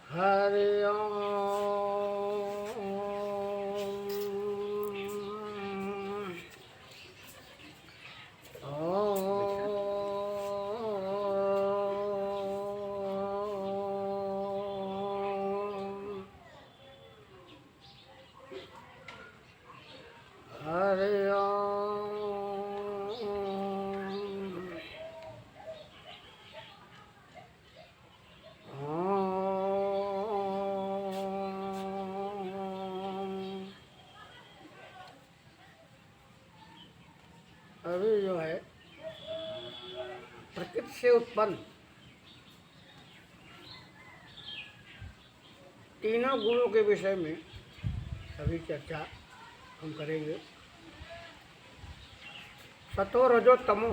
हरि ओम। हरि अभी जो है प्रकृति से उत्पन्न तीनों गुणों के विषय में अभी चर्चा हम करेंगे। सतो रजो तमो,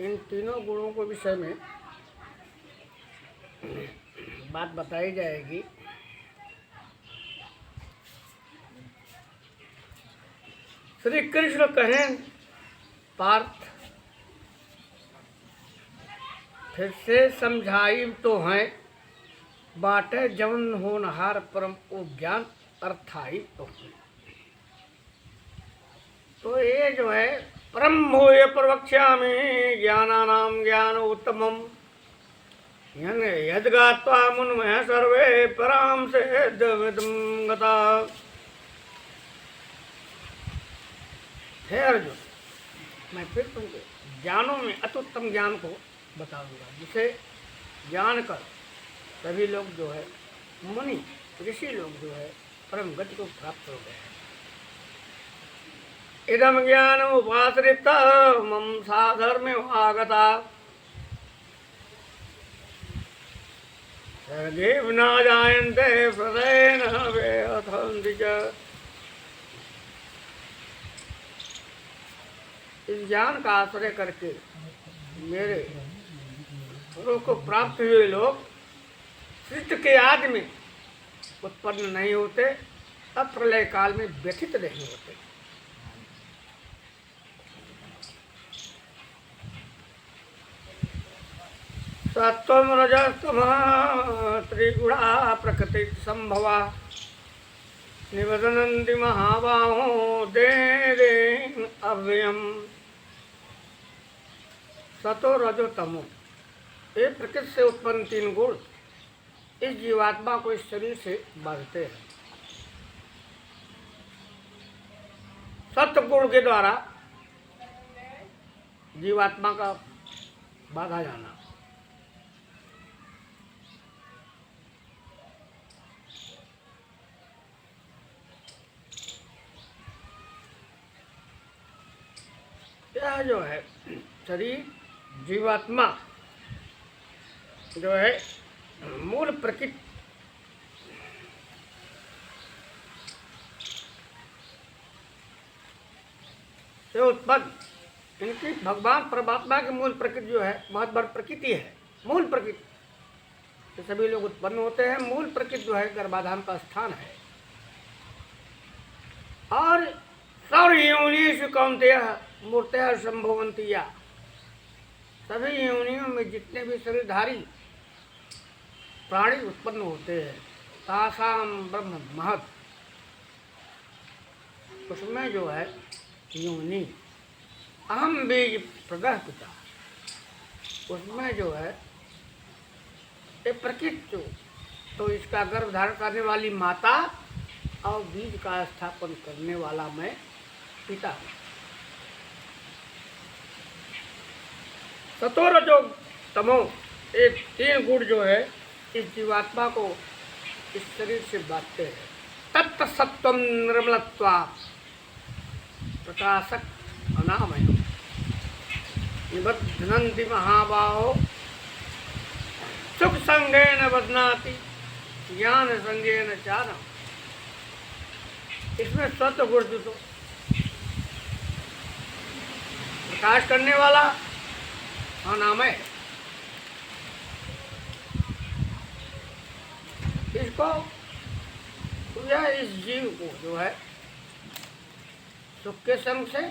इन तीनों गुणों के विषय में बात बताई जाएगी। श्री कृष्ण कहें पार्थ, फिर से समझाई तो हैं, बाटे जवन होनहार परम ओ ज्ञान अर्थाई तो ये जो है परम भूय प्रवक्ष्यामि ज्ञानानाम ज्ञान उत्तमम यद्गात्वा मुन्मय सर्वे पराम से विदम गता। हे अर्जुन, मैं फिर तुमको ज्ञानों में अत्युत्तम ज्ञान को बताऊंगा, जिसे जान कर सभी लोग जो है मुनि ऋषि लोग जो है परम गति को प्राप्त हो गए। इदम ज्ञान उपाश्रित मम साधर्म्य आगता सर्गे न जायन्ते प्रदयेन व्यथन्ति च। इस ज्ञान का आश्रय करके मेरे गुरु को प्राप्त हुए लोग सृष्टि के आदि में उत्पन्न नहीं होते, अब प्रलय काल में व्यथित नहीं होते। सत्वम रजस्तमः त्रिगुणा प्रकृति संभवा निबध्नन्ति महाबाहो देन अव्ययम्। सतो रजो तमो, ये प्रकृति से उत्पन्न तीन गुण इस जीवात्मा को इस शरीर से बांधते हैं। सत्व गुण के द्वारा जीवात्मा का बाधा जाना, यह जो है शरीर जीवात्मा जो है मूल प्रकृति से उत्पन्न, इनकी भगवान परमात्मा की मूल प्रकृति जो है बहुत बड़ी प्रकृति है। मूल प्रकृति से सभी लोग उत्पन्न होते हैं। मूल प्रकृति जो है गर्भाधान का स्थान है। और सर्वयोनिषु कौन्तेयः मूर्तयः संभवन्ति या, सभी योनियों में जितने भी शरीरधारी प्राणी उत्पन्न होते हैं, तासाम ब्रह्म महत्, उसमें जो है योनि अहम बीज प्रदः पिता, उसमें जो है ये प्रकृति तो इसका गर्भ धारण करने वाली माता और बीज का स्थापन करने वाला मैं पिता हूँ। सतो रजो तमो, ये तीन गुण जो है इस जीवात्मा को इस शरीर से बांधते हैं। तत्त सत्वम निर्मलत्वा प्रकाशक अनामय निबध्नन्ति महाबाहो सुख संगेन बध्नाति ज्ञान संगेन चारम। इसमें सत्व गुण तो प्रकाश करने वाला अनामय, इसको या इस जीव को जो है सुख के संग से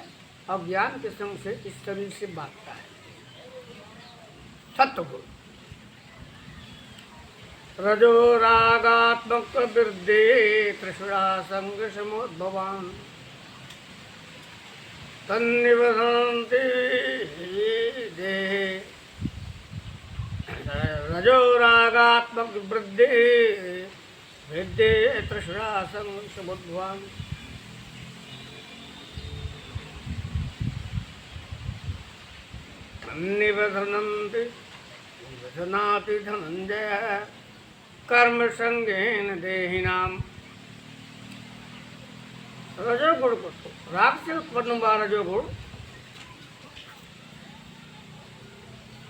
और ज्ञान के संग से इस शरीर से बांधता है। सत्व गुण रजो रागात्मक वृद्धि तृष्णा संग समुद्भवान् तन्निबधन्ति देहे रजो रागात्मक वृद्धि वृद्धि तृष्णा संग समुद्भवान् तन्निबधन्ति निबधनाति धनंजय कर्म संगेन देहिनाम। रजोगुण को तो राग से उत्पन्न हुआ रजोगुण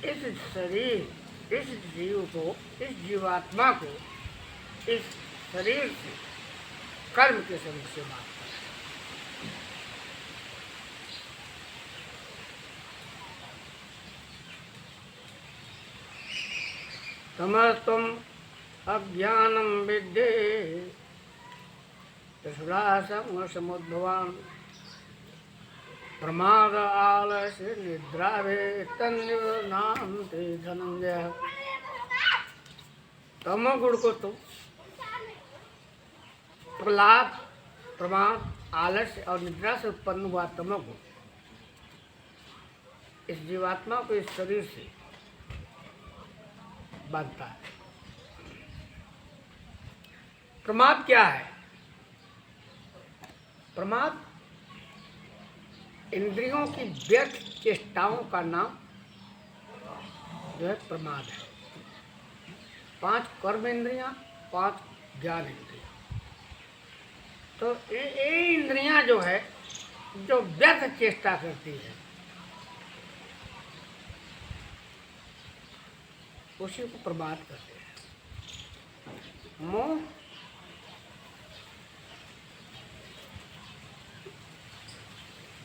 इस शरीर, इस जीव को, इस जीवात्मा को इस शरीर से कर्म के संग से बात तमस्तम अज्ञानम विद्ये तृष्णासंग समुद्भवान् प्रमाद आलस्य निद्रावे तन्निबध्नान्ति धनंजय। तमोगुण को तो प्रलाप, प्रमाद, आलस्य और निद्रा से उत्पन्न हुआ तमोगुण इस जीवात्मा को इस शरीर से बांधता है। प्रमाद क्या है? प्रमाद इंद्रियों की व्यर्थ चेष्टाओं का नाम जो है प्रमाद है। 5 कर्म इंद्रियां, 5 ज्ञान इंद्रियां। तो ये इंद्रियां जो है जो व्यर्थ चेष्टा करती है उसी को प्रमाद करते हैं। मोह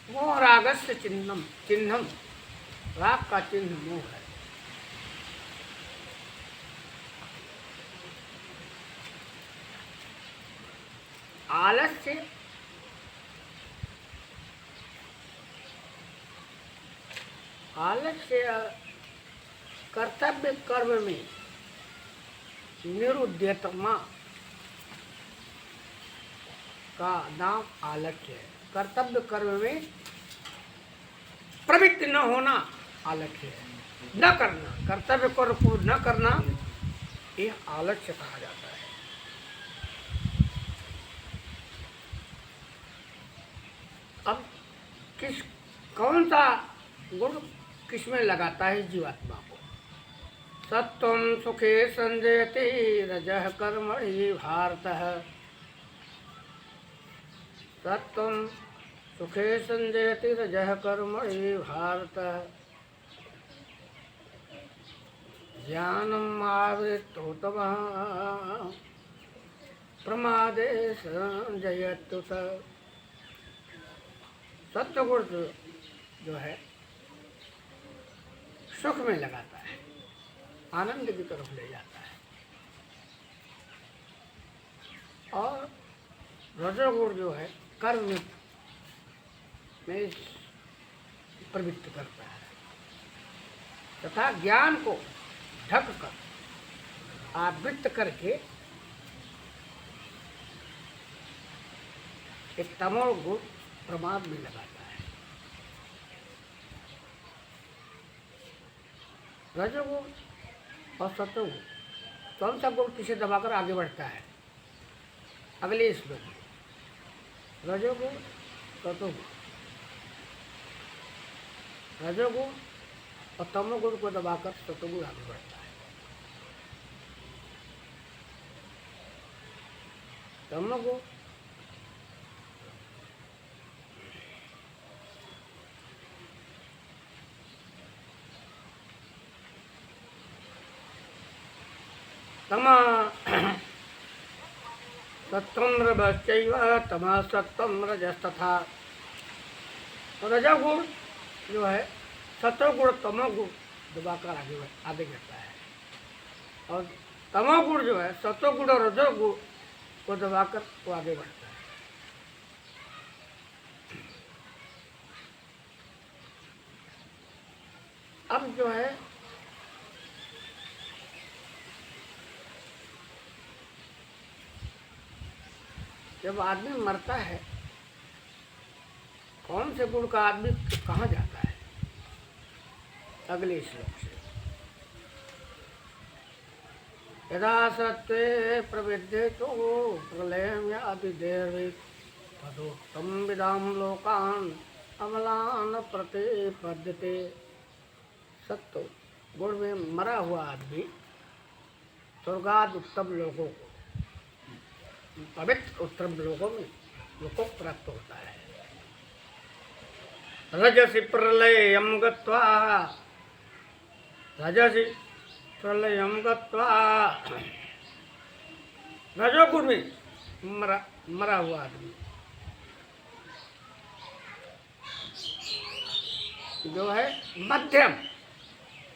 मोह रागस्य चिन्हम, चिन्हम राग का चिन्ह मोह है। आलस्य आलस्य कर्तव्य कर्म में निरुद्यतमा का नाम आलस्य है। कर्तव्य कर्म में प्रवृत्ति न होना आलस्य है, न करना, कर्तव्य कर्म को न करना ये आलस्य कहा जाता है। अब कौन सा गुण किसमें लगाता है जीवात्मा को? सत्वं सुखे संजयति रजः कर्मणि भारतः। सत्वं सुखे संजयति रजः कर्मणि भारतः। ज्ञानम् आवृत्तोतमः प्रमादे संजयतु स। सत्वगुण जो है सुख में लगाता है, आनंद की तरफ ले जाता है। और रजोगुण जो है कर्म में प्रवृत्त करता है तथा ज्ञान को ढक कर आवृत्त करके एक तमोगुण प्रमाद में लगाता है। रजोगुण और सत्वगुण कौन सा गुण किसे दबाकर आगे बढ़ता है? अगले श्लोक में रजोगुण, सत्वगुण, रजोगुण और तमोगुण को दबाकर सत्वगुण आगे बढ़ता है। तमोगुण तमा सत्वं रजश्चैव तमः सत्वं रजस्तथा। रजोगुण जो है सत्वगुण तमोगुण दबाकर आगे बढ़ता है और तमोगुण जो है सत्वगुण और रजोगुण को दबाकर वो आगे बढ़ता है। अब जो है जब आदमी मरता है, कौन से गुण का आदमी कहाँ जाता है? अगले श्लोक से, यदा सत्त्वे प्रविद्येतो प्रलयं याति देवि तदोत्तम विदाम लोकान अमलान प्रतिपद्यते। सत्व गुण में मरा हुआ आदमी स्वर्गाद उत्तम लोगों को, पवित्र उत्तम लोगों को प्राप्त होता है। रजसि प्रलयं गत्वा, रजसि प्रलयं गत्वा, रजोगुण में मरा हुआ आदमी जो है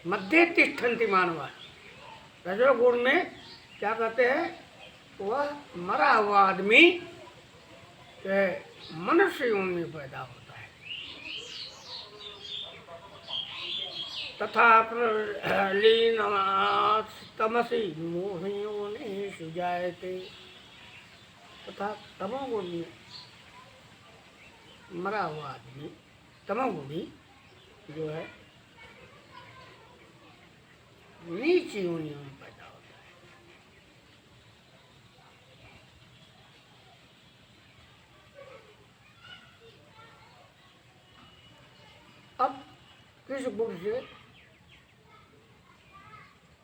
मध्य तिष्ठन्ति मानवा। रजोगुण में क्या कहते हैं? वह मरा हुआ आदमी मनुष्य योनि में पैदा होता है। तथा प्रलीनात् तमसि मोहयोनिषु जायते। तथा तमोगुण में मरा हुआ आदमी, तमोगुणी जो है, नीच योनियों में पैदा होता है। अब किस गुण से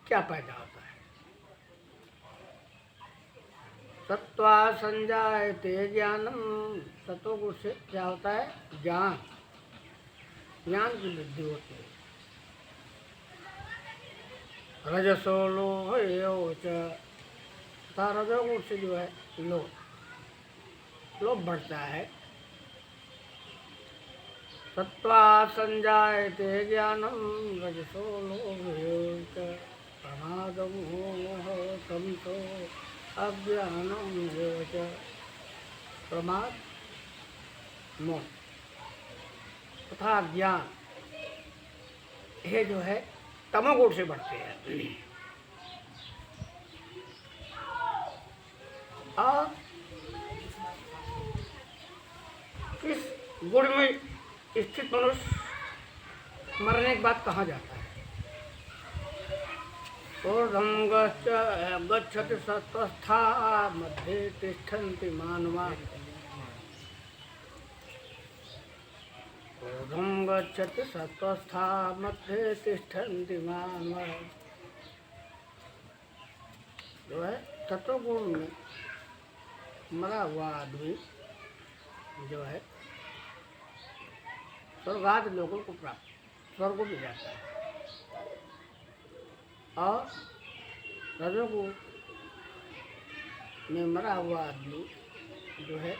क्या पैदा होता है? सत्वा संजायते ज्ञानम। सत्वगुण से क्या होता है? ज्ञान की वृद्धि होती है। रजसो लोभ तथा रजोगुण से जो है लोभ बढ़ता है। सत्वा संजायते ज्ञानम रजसो लोभ प्रमादम मोह तमसो अज्ञानम च। प्रमाद मोह तथा ज्ञान ये जो है तमोगुण से बढ़ते हैं। और किस गुण में स्थित मनुष्य मरने के बाद कहाँ जाता है? ऊर्ध्वं गच्छति सत्वस्था मध्ये तिष्ठन्ति मानवा। ऊर्ध्वं गच्छति सत्वस्था मध्ये तिष्ठन्ति मानवा। जो है सत्वगुण में मरा हुआ आदमी जो है स्वर्गादि लोगों को प्राप्त, स्वर्ग में जाता है। और रजोगुण में मरा हुआ आदमी जो है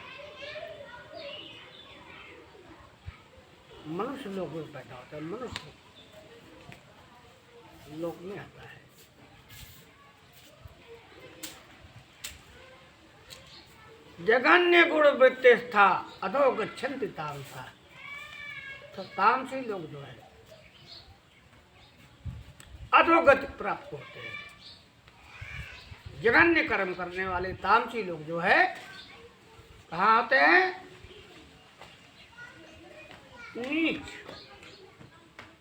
मनुष्य लोक में पैदा होता है, मनुष्य लोक में आता है। जगन्य गुण वृत्ति था अधो गच्छन्ति तामसा। तो तामसी लोग जो है अधोगति प्राप्त होते हैं। जघन्य कर्म करने वाले तामसी लोग जो है कहाँ आते हैं? नीच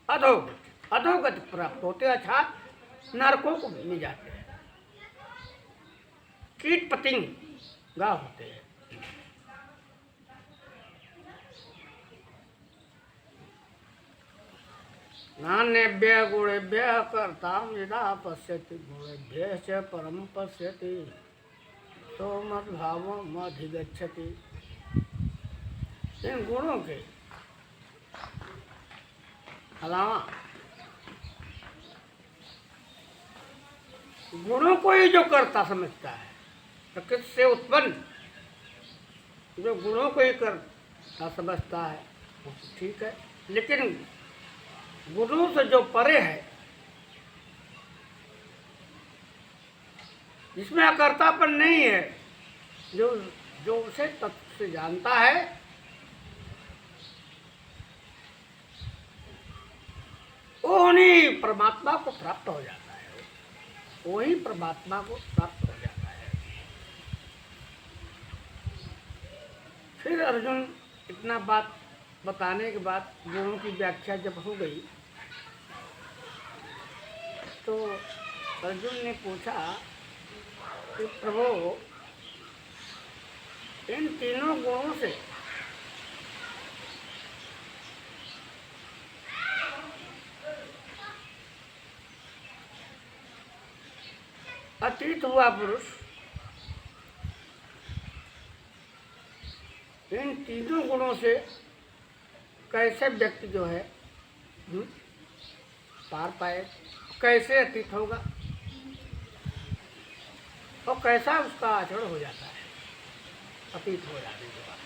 अधोगति प्राप्त होते हैं, अर्थात नरकों को में जाते हैं, कीट पतंगा होते हैं। नान्यभ्य गुणेभ्य कर्तां यदा पश्यति गुणेभ्यः च परं पश्यति तो मद्भावम् अधिगच्छति। इन गुणों के अलावा गुणों को ही जो कर्ता समझता है, प्रकृति से उत्पन्न जो गुणों को ही कर्ता समझता है वो ठीक है, लेकिन गुणों से जो परे है, जिसमें अकर्तापन नहीं है, जो उसे तत्व से जानता है, वो उन्हीं परमात्मा को प्राप्त हो जाता है। वही परमात्मा को प्राप्त हो जाता है। फिर अर्जुन इतना बात बताने के बाद गुणों की व्याख्या जब हो गई तो अर्जुन ने पूछा कि प्रभु इन तीनों गुणों से अतीत हुआ पुरुष इन तीनों गुणों से कैसे व्यक्ति जो है पार पाए, कैसे अतीत होगा और कैसा उसका आचरण हो जाता है अतीत हो जाने के बाद।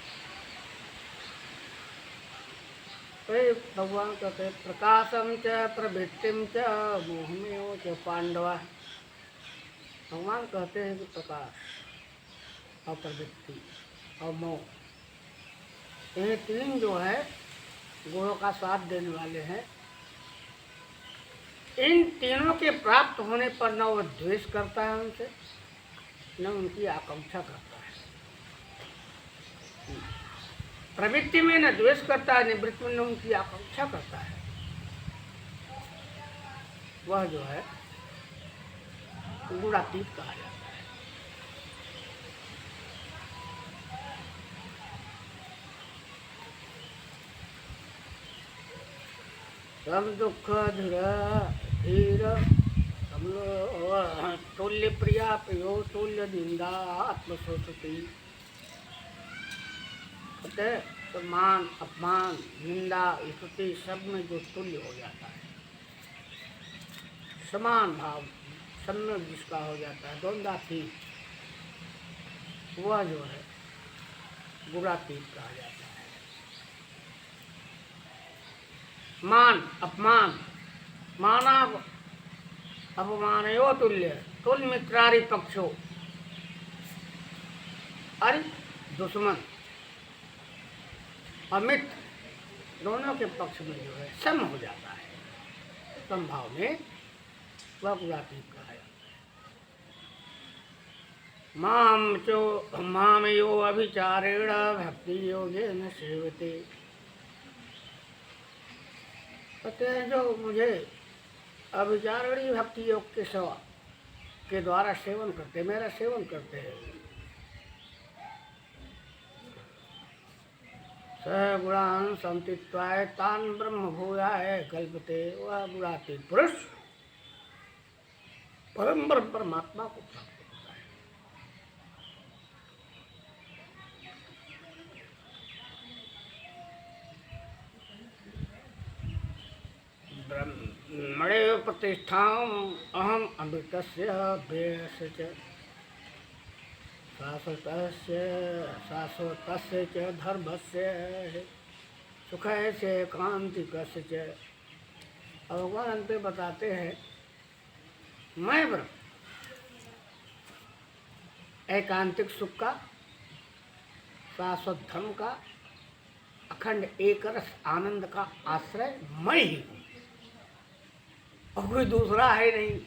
तो भगवान कहते प्रकाशम च प्रवृत्तिम च मोहमेव च पांडवा। भगवान कहते हैं कि प्रकाश और प्रवृत्ति और मोह, ये तीन जो है गुणों का साथ देने वाले हैं। इन तीनों के प्राप्त होने पर न वो द्वेष करता है उनसे, न उनकी आकांक्षा करता है। प्रवृत्ति में न द्वेष करता है, निवृत्ति में न उनकी आकांक्षा करता है। वह जो है गुणातीत कहा जाता है। सम दुख धीर तुल्य प्रिया प्रियो तुल्य निंदा आत्मसोचती। तो मान अपमान निंदा स्तुति सब में जो तुल्य हो जाता है, समान भाव सम्यक जिसका हो जाता है, द्वंद्वातीत, वह जो है गुणातीत कहा जाता है। मान अपमान माना अपमानयो तुल्य तुल मित्रारि पक्षो, अरे दुश्मन अमित दोनों के पक्ष में जो है सम हो जाता है, समभाव में वह गुणातीत कहा जाता है। माम यो अभिचारेण भक्ति योगेन सेवते। कहते हैं जो मुझे अभिचारणी भक्ति योग के सेवा के द्वारा सेवन करते, मेरा सेवन करते हैं, स गुणान संतित्वाय तान ब्रह्म भूयाय कल्पते। वह गुणातीत पुरुष परम ब्रह्म परमात्मा को प्राप्त होता है। ब्रह्मणे प्रतिष्ठाम अहम अमृतस्य व्ययस्य च शाश्वतस्य च धर्मस्य सुखस्य कांतिकस्य च। भगवान अंत में बताते हैं मैं ब्रह्म एकांतिक सुख का, शाश्वत धर्म का, अखंड एक रस आनंद का आश्रय मैं ही हूँ और कोई दूसरा है नहीं।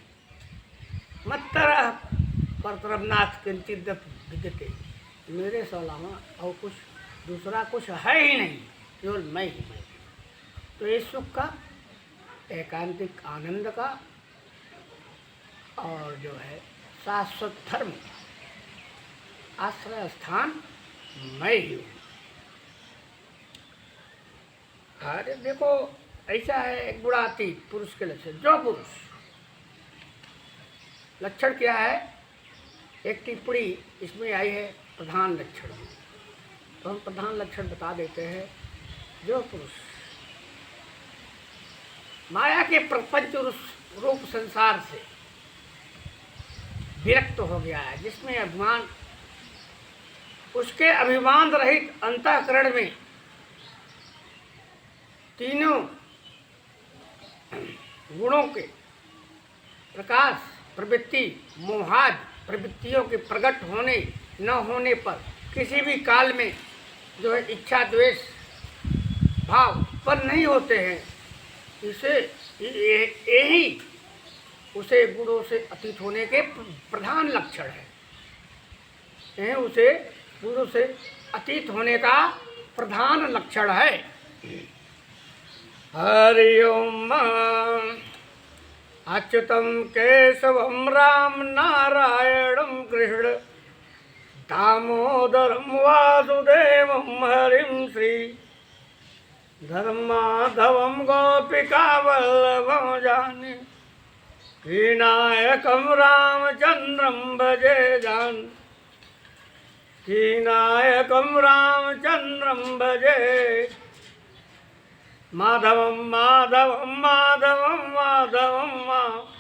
मत तरह परतरनाथ किंचित विद्यते, मेरे से अलावा और कुछ दूसरा कुछ है ही नहीं, केवल मैं ही मैं। तो इस सुख का, एकांतिक आनंद का और जो है शाश्वत धर्म का आश्रय स्थान मैं ही हूँ। अरे देखो ऐसा है गुणातीत पुरुष के लक्षण। जो पुरुष लक्षण क्या है, एक टिप्पणी इसमें आई है प्रधान लक्षण, तो हम प्रधान लक्षण बता देते हैं। जो पुरुष माया के प्रपंच रूप संसार से विरक्त हो गया है, जिसमें अभिमान, उसके अभिमान रहित अंतःकरण में तीनों गुणों के प्रकाश, प्रवृत्ति, मोहाद प्रवृत्तियों के प्रकट होने न होने पर किसी भी काल में जो है इच्छा द्वेष भाव उत्पन्न नहीं होते हैं, इसे यही उसे गुणों से अतीत होने के प्रधान लक्षण है। यह उसे गुणों से अतीत होने का प्रधान लक्षण है। हरि ओम। अच्युतम केशवम राम नारायणम कृष्ण दामोदरम वासुदेवम हरिम श्री धर्माधवम गोपिका वल्लभम जानकी नायकम रामचंद्रम भजे जानकी नायकम रामचंद्रम भजे माधवम माधवम माधवम माधवम माधवम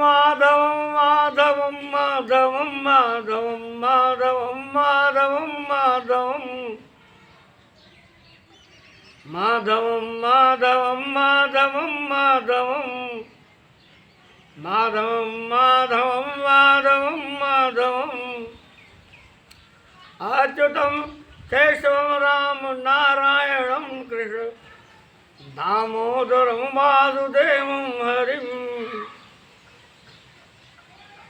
माधवम माधवम माधवम माधवम माधवम माधवम माधवम माधवम माधवम माधवम माधवम माधवम माधवम माधवम अच्युतम केशवम राम नारायणम कृष्ण दामोदरम वासुदेवम हरिम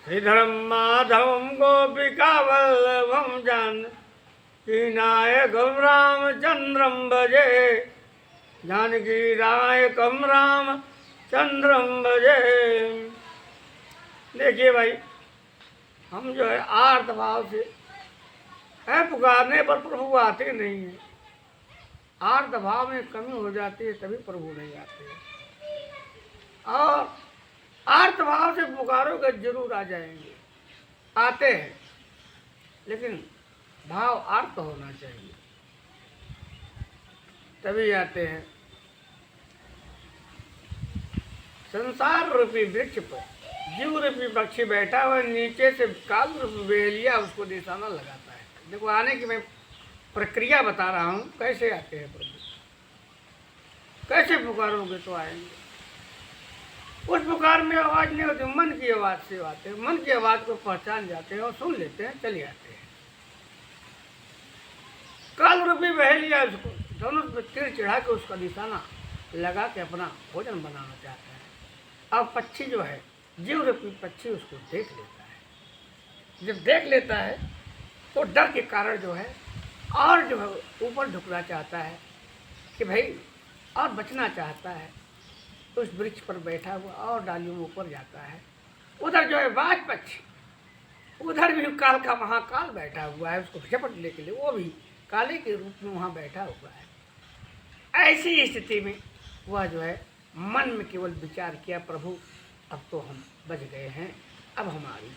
श्रीधरम माधवम गोपिका वल्लभम जानकी नायकम रामचंद्रम भजे जानकी नायकम रामचंद्रम भजे। देखिए भाई, हम जो है आर्त भाव से है पुकारने पर प्रभु आते नहीं है। आर्त भाव में कमी हो जाती है तभी प्रभु नहीं आते हैं। और आर्त भाव से पुकारोगे जरूर आ जाएंगे, आते हैं, लेकिन भाव आर्त होना चाहिए तभी आते हैं। संसार रूपी वृक्ष पर जीव रूपी पक्षी बैठा हुआ, नीचे से काल रूपी बेलिया उसको निशाना लगाता है। देखो, आने की मैं प्रक्रिया बता रहा हूँ, कैसे आते हैं प्रभु, कैसे पुकारोगे तो आएंगे। उस पुकार में आवाज़ नहीं होती, मन की आवाज़ से आते हैं। मन की आवाज़ को पहचान जाते हैं और सुन लेते हैं, चले आते हैं। काल रूपी बहेलिया उसको धनुष में तीर चढ़ा के उसका निशाना लगा के अपना भोजन बनाना चाहता है। अब पक्षी जो है, जीव रूपी पक्षी उसको देख लेता है। जब देख लेता है तो डर के कारण जो है और जो है ऊपर झुकना चाहता है कि भाई, और बचना चाहता है। तो उस वृक्ष पर बैठा हुआ और डालियों में ऊपर जाता है। उधर जो है बाज पक्षी, उधर भी काल का महाकाल बैठा हुआ है, उसको झपटने के लिए वो भी काले के रूप में वहाँ बैठा हुआ है। ऐसी स्थिति में वह जो है मन में केवल विचार किया, प्रभु अब तो हम बच गए हैं, अब हमारी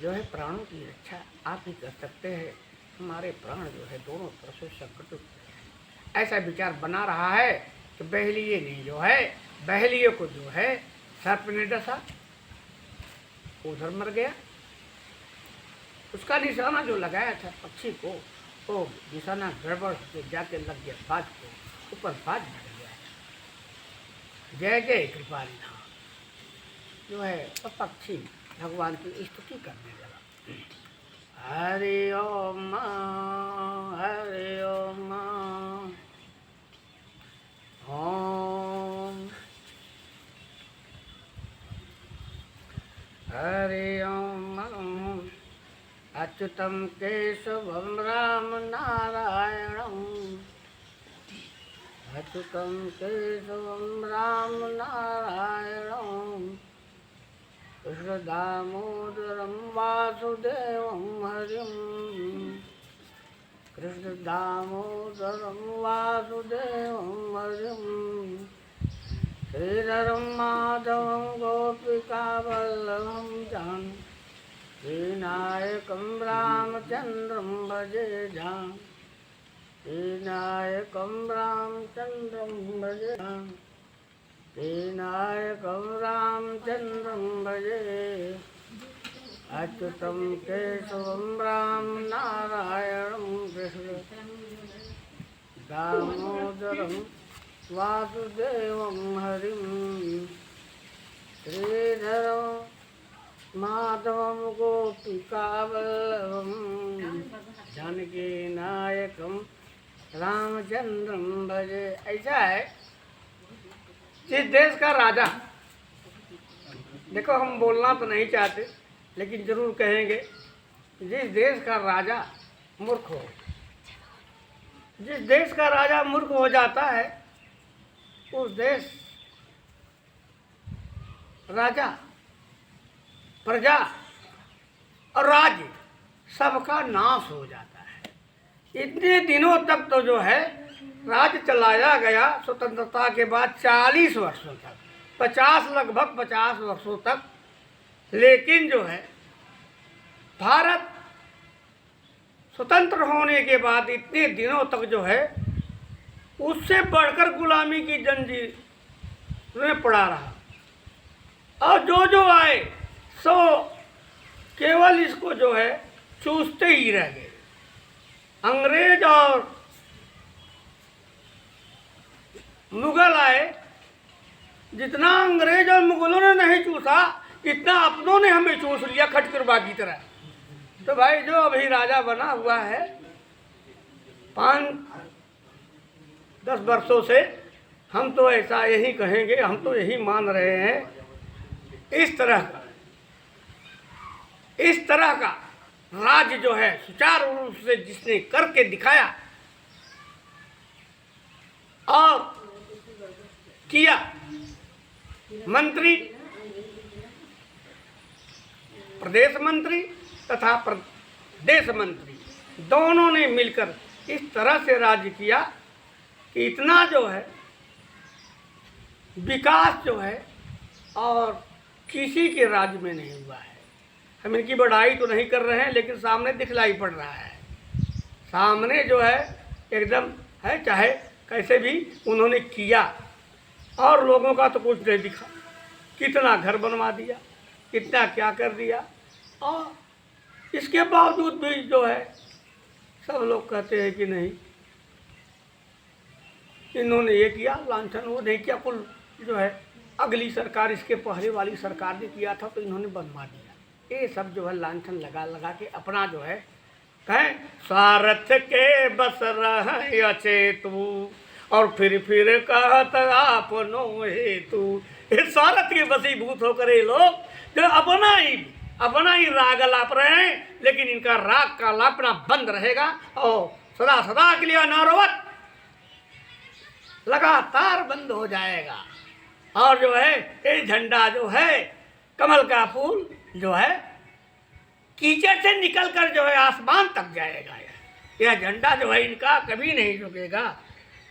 जो है प्राणों की रक्षा आप ही कर सकते हैं। हमारे प्राण जो है दोनों तरफ से संकट, ऐसा विचार बना रहा है कि बहेलिए ने जो है, बहेलिए को जो है सर्प ने डसा, उधर मर गया। उसका निशाना जो लगाया था पक्षी को, तो निशाना गड़बड़ से जाके लग गया बाज को, ऊपर बाज बढ़ गया। जय जय कृपाली नाम जो है तो पक्षी भगवान की स्तुति करने लगा। हरि ओम हरि ओम ओम हरि ओम। अच्युतम केशवम राम नारायणम, अच्युतम केशवम राम नारायणम कृष्ण दामोदरम वासुदेवम हरिम, कृष्ण दामोदरम वासुदेवम हरिम श्रीधरम माधवम गोपिका वल्लभम जानकी नायकम रामचंद्रम भजे जानकी नायकम रामचंद्रम भजे नायकम रामचंद्रम भजे। अच्युतम केशवम राम नारायणम कृष्ण दामोदरम वासुदेवम हरिम श्रीधरम माधवम गोपिका वल्लभम जानकी नायकम रामचंद्रम भजे। ऐसा है, जिस देश का राजा, देखो हम बोलना तो नहीं चाहते लेकिन जरूर कहेंगे, जिस देश का राजा मूर्ख हो। जिस देश का राजा मूर्ख हो जाता है, उस देश राजा, प्रजा और राज्य सबका नाश हो जाता है। इतने दिनों तक तो जो है राज्य चलाया गया स्वतंत्रता के बाद 40 वर्षों तक, 50 लगभग 50 वर्षों तक। लेकिन जो है भारत स्वतंत्र होने के बाद इतने दिनों तक जो है उससे बढ़कर गुलामी की जंजीर में पड़ा रहा, और जो आए सो केवल इसको जो है चूसते ही रह गए। अंग्रेज और मुगल आए, जितना अंग्रेज और मुगलों ने नहीं चूसा इतना अपनों ने हमें चूस लिया खटकुरबा की तरह। तो भाई जो अभी राजा बना हुआ है 5-10 वर्षों से, हम तो ऐसा यही कहेंगे, हम तो यही मान रहे हैं, इस तरह का राज्य जो है सुचारू रूप से जिसने करके दिखाया और किया, मंत्री, प्रदेश मंत्री तथा प्रदेश मंत्री दोनों ने मिलकर इस तरह से राज्य किया कि इतना जो है विकास जो है और किसी के राज्य में नहीं हुआ है। हम इनकी बढ़ाई तो नहीं कर रहे हैं, लेकिन सामने दिखलाई पड़ रहा है। सामने जो है एकदम है, चाहे कैसे भी उन्होंने किया, और लोगों का तो कुछ नहीं दिखा। कितना घर बनवा दिया, कितना क्या कर दिया, और इसके बावजूद भी जो है सब लोग कहते हैं कि नहीं इन्होंने ये किया, लांछन वो नहीं किया। कुल जो है अगली सरकार, इसके पहले वाली सरकार ने किया था तो इन्होंने बनवा दिया। ये सब जो है लांछन लगा के अपना जो है कहें स्वार्थ के बस रहे अचेतु, और फिर कहत आपनो हेतु। ये स्वार्थ के वशीभूत होकर ये लोग जो अपना ही राग लाप रहे हैं, लेकिन इनका राग का लापना बंद रहेगा और सदा सदा के लिए अनारवत लगातार बंद हो जाएगा। और जो है ये झंडा जो है कमल का फूल जो है कीचड़ से निकलकर जो है आसमान तक जाएगा। यह झंडा जो है इनका कभी नहीं झुकेगा।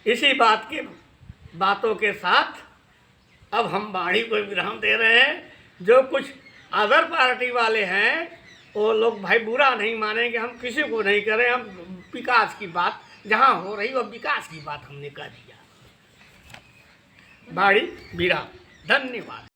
इसी बातों के साथ अब हम वाणी को विराम दे रहे हैं। जो कुछ अदर पार्टी वाले हैं वो लोग भाई बुरा नहीं मानेंगे, हम किसी को नहीं करें। हम विकास की बात जहाँ हो रही वो विकास की बात हमने कर दिया। वाणी विराम। धन्यवाद।